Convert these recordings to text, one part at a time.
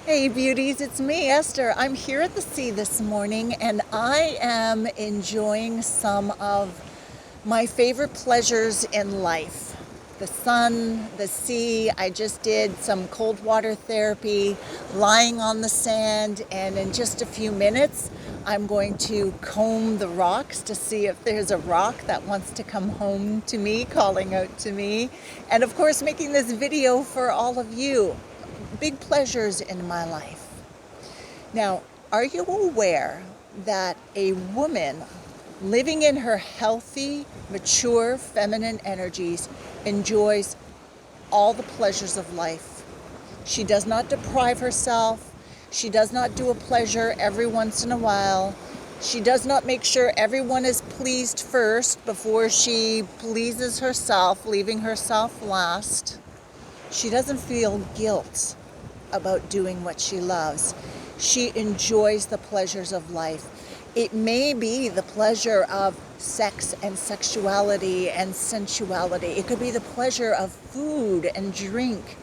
Hey beauties, it's me, Esther. I'm here at the sea this morning and I am enjoying some of my favorite pleasures in life. The sun, the sea. I just did some cold water therapy, lying on the sand, and in just a few minutes, I'm going to comb the rocks to see if there's a rock that wants to come home to me, calling out to me. And of course, making this video for all of you. Big pleasures in my life. Now, are you aware that a woman living in her healthy, mature, feminine energies enjoys all the pleasures of life? She does not deprive herself. She does not do a pleasure every once in a while. She does not make sure everyone is pleased first before she pleases herself, leaving herself last. She doesn't feel guilt about doing what she loves. She enjoys the pleasures of life. It may be the pleasure of sex and sexuality and sensuality. It could be the pleasure of food and drink.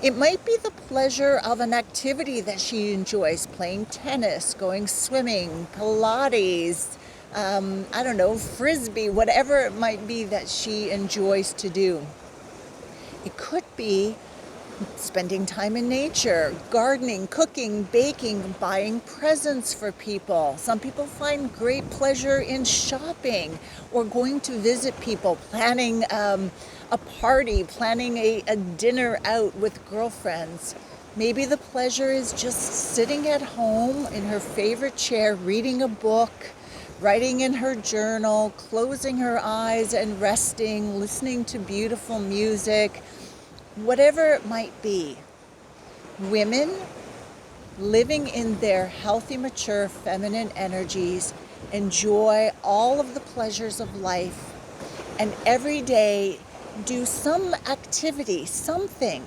It might be the pleasure of an activity that she enjoys, playing tennis, going swimming, Pilates, I don't know, frisbee, whatever it might be that she enjoys to do. It could be spending time in nature, gardening, cooking, baking, buying presents for people. Some people find great pleasure in shopping or going to visit people, planning a party, planning a dinner out with girlfriends. Maybe the pleasure is just sitting at home in her favorite chair, reading a book, writing in her journal, closing her eyes and resting, listening to beautiful music. Whatever it might be, women living in their healthy, mature, feminine energies enjoy all of the pleasures of life and every day do some activity, something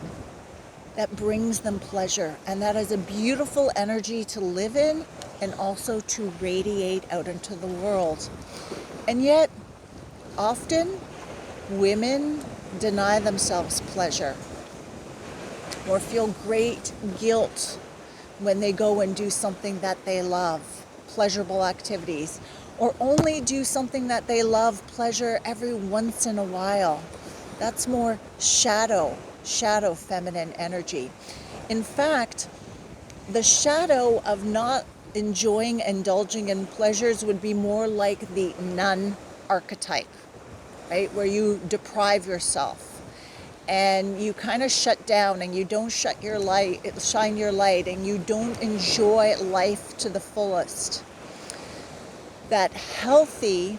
that brings them pleasure. And that is a beautiful energy to live in and also to radiate out into the world. And yet, often, women deny themselves pleasure or feel great guilt when they go and do something that they love, pleasurable activities, or only do something that they love, pleasure, every once in a while. That's more shadow feminine energy. In fact, the shadow of not enjoying, indulging in pleasures would be more like the nun archetype, right? Where you deprive yourself and you kind of shut down and you don't shine your light and you don't enjoy life to the fullest. That healthy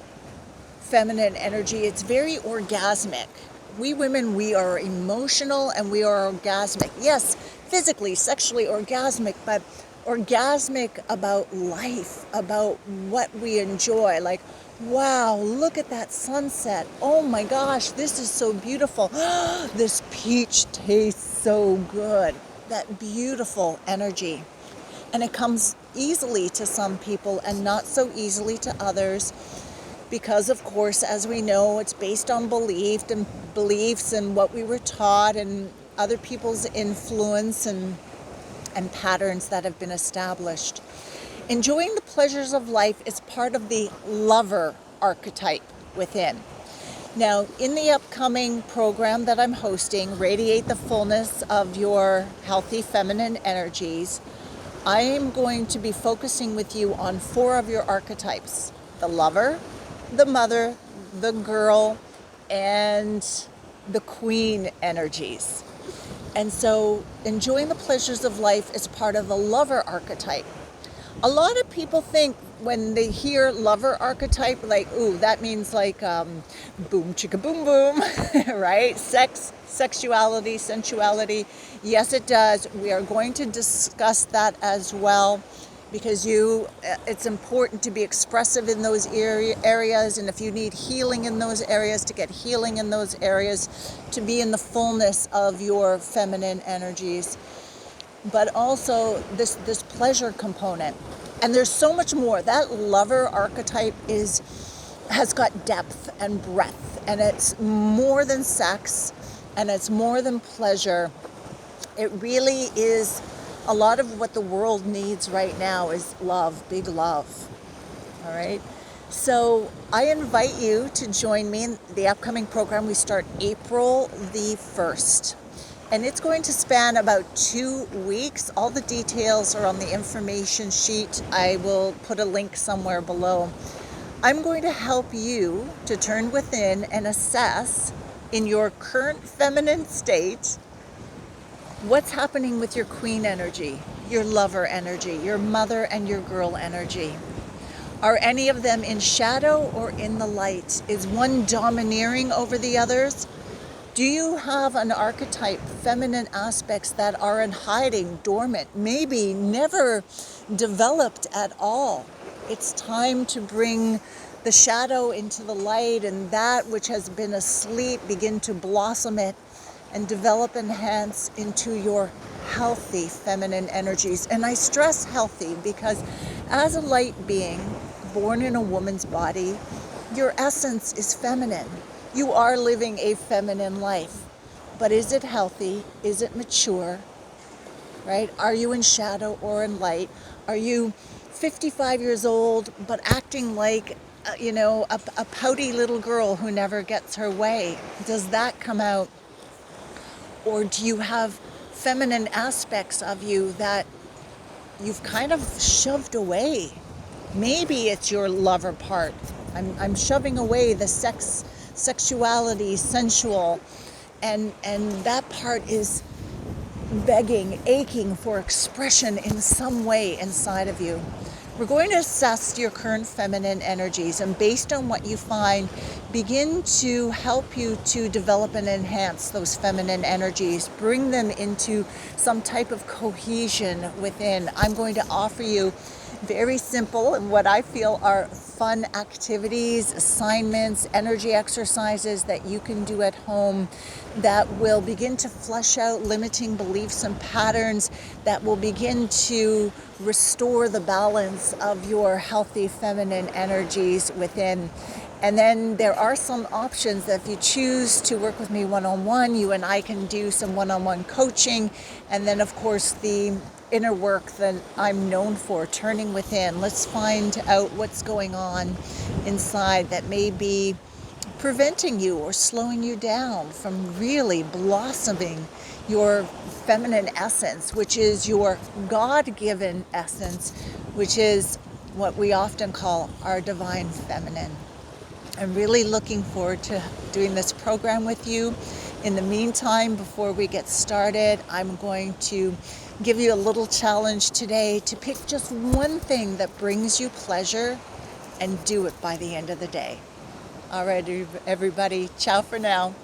feminine energy, it's very orgasmic. We women, we are emotional and we are orgasmic. Yes, physically, sexually orgasmic, but orgasmic about life, about what we enjoy. Like, wow, look at that sunset. Oh my gosh, this is so beautiful. This peach tastes so good. That beautiful energy. And it comes easily to some people and not so easily to others because, of course, as we know, it's based on beliefs and what we were taught and other people's influence and patterns that have been established. Enjoying the pleasures of life is part of the lover archetype within. Now, in the upcoming program that I'm hosting, Radiate the Fullness of Your Healthy Feminine Energies, I am going to be focusing with you on 4 of your archetypes: the lover, the mother, the girl, and the queen energies. And so enjoying the pleasures of life is part of the lover archetype. A lot of people think when they hear lover archetype, like, ooh, that means like boom, chicka, boom, boom, right? Sex, sexuality, sensuality. Yes, it does. We are going to discuss that as well because it's important to be expressive in those areas. And if you need healing in those areas, to get healing in those areas, to be in the fullness of your feminine energies. But also this pleasure component. And there's so much more. That lover archetype has got depth and breadth, and it's more than sex, and it's more than pleasure. It really is A lot of what the world needs right now is love, big love. All right. So I invite you to join me in the upcoming program. We start April the 1st. And it's going to span about 2 weeks. All the details are on the information sheet. I will put a link somewhere below. I'm going to help you to turn within and assess in your current feminine state what's happening with your queen energy, your lover energy, your mother and your girl energy. Are any of them in shadow or in the light? Is one domineering over the others? Do you have an archetype, feminine aspects that are in hiding, dormant, maybe never developed at all? It's time to bring the shadow into the light, and that which has been asleep, begin to blossom it and develop, enhance into your healthy feminine energies. And I stress healthy because as a light being born in a woman's body, your essence is feminine. You are living a feminine life. But is it healthy? Is it mature? Right? Are you in shadow or in light? Are you 55 years old but acting like a pouty little girl who never gets her way? Does that come out? Or do you have feminine aspects of you that you've kind of shoved away? Maybe it's your lover part. I'm shoving away the sexuality, sensual, and that part is begging, aching for expression in some way inside of you. We're going to assess your current feminine energies, and based on what you find, begin to help you to develop and enhance those feminine energies, bring them into some type of cohesion within. I'm going to offer you very simple and what I feel are fun activities, assignments, energy exercises that you can do at home that will begin to flesh out limiting beliefs and patterns, that will begin to restore the balance of your healthy feminine energies within. And then there are some options that if you choose to work with me one-on-one, you and I can do some one-on-one coaching. And then, of course, the inner work that I'm known for, turning within. Let's find out what's going on inside that may be preventing you or slowing you down from really blossoming your feminine essence, which is your God-given essence, which is what we often call our divine feminine. I'm really looking forward to doing this program with you. In the meantime, before we get started, I'm going to give you a little challenge today to pick just one thing that brings you pleasure and do it by the end of the day. All right, everybody, ciao for now.